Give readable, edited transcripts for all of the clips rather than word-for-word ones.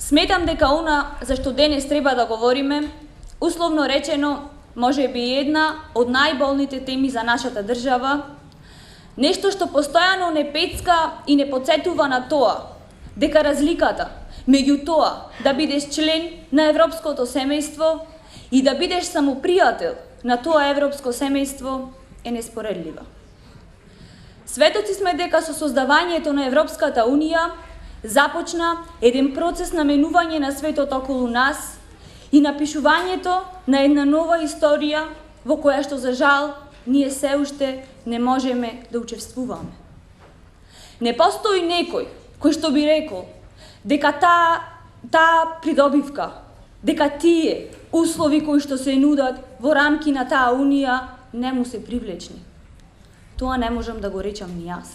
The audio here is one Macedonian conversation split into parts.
Сметам дека она за што денес треба да говориме, условно речено, може би една од најболните теми за нашата држава, нешто што постојано не пецка и не подсетува на тоа, дека разликата меѓу тоа да бидеш член на европското семејство и да бидеш само пријател на тоа европско семејство е неспоредлива. Светоци сме дека со создавањето на Европската Унија започна еден процес на менување на светот околу нас и напишувањето на една нова историја во која што за жал ние се уште не можеме да учествуваме. Не постои некој кој што би рекол дека таа придобивка, дека тие услови кои што се нудат во рамки на таа Унија не му се привлечни. Тоа не можам да го речам ни јас.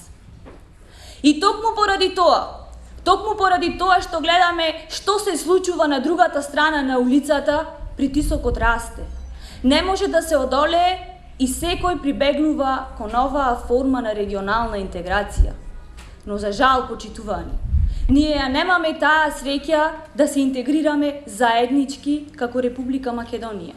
И токму поради тоа што гледаме што се случува на другата страна на улицата, притисокот расте. Не може да се одолее и секој прибегнува кон оваа форма на регионална интеграција. Но за жал, почитувани, ние ја немаме таа среќа да се интегрираме заеднички како Република Македонија.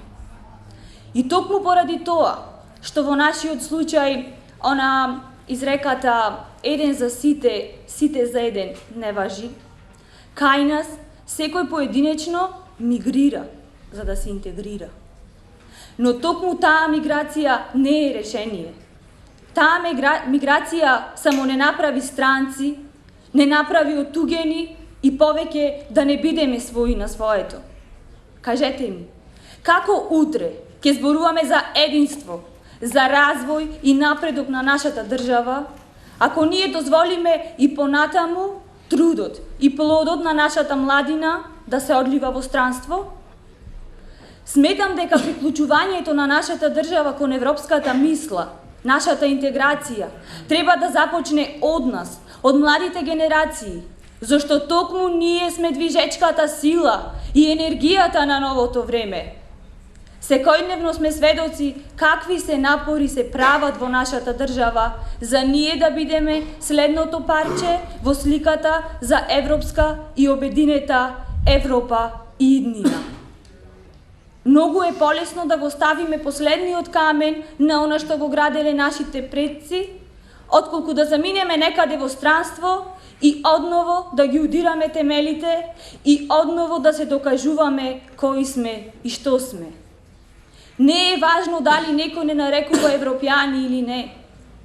И токму поради тоа што во нашиот случај она изреката еден за сите, сите за еден не важи, кај нас секој поединечно мигрира за да се интегрира. Но токму таа миграција не е решение. Таа миграција само не направи странци, не направи отугени и повеќе да не бидеме своји на своето. Кажете ми, како утре ќе зборуваме за единство, за развој и напредок на нашата држава, ако ние дозволиме и понатаму трудот и плодот на нашата младина да се одлива во странство? Сметам дека приклучувањето на нашата држава кон европската мисла, нашата интеграција, треба да започне од нас, од младите генерации, зашто токму ние сме движечката сила и енергијата на новото време. Секојдневно сме сведоци какви се напори се прават во нашата држава за ние да бидеме следното парче во сликата за европска и обединета Европа и иднина. Многу е полесно да го ставиме последниот камен на она што го граделе нашите предци, отколку да заминеме некаде во странство и одново да ги удираме темелите и одново да се докажуваме кои сме и што сме. Не е важно дали некој не нарекува европјани или не.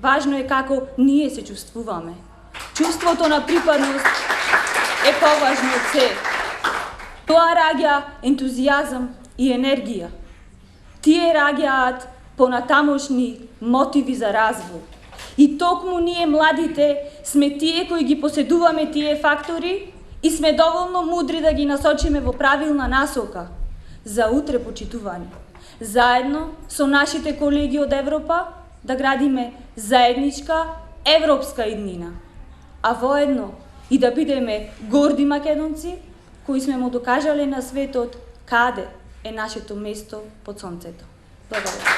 Важно е како ние се чувствуваме. Чувството на припадност е поважно од се. Тоа раѓа ентузијазам и енергија. Тие раѓаат понатамошни мотиви за развој. И токму ние младите сме тие кои ги поседуваме тие фактори и сме доволно мудри да ги насочиме во правилна насока за утре, почитувани. Заедно со нашите колеги од Европа да градиме заедничка европска иднина, а воедно и да бидеме горди македонци кои сме му докажале на светот каде е нашето место под сонцето. Благодарам.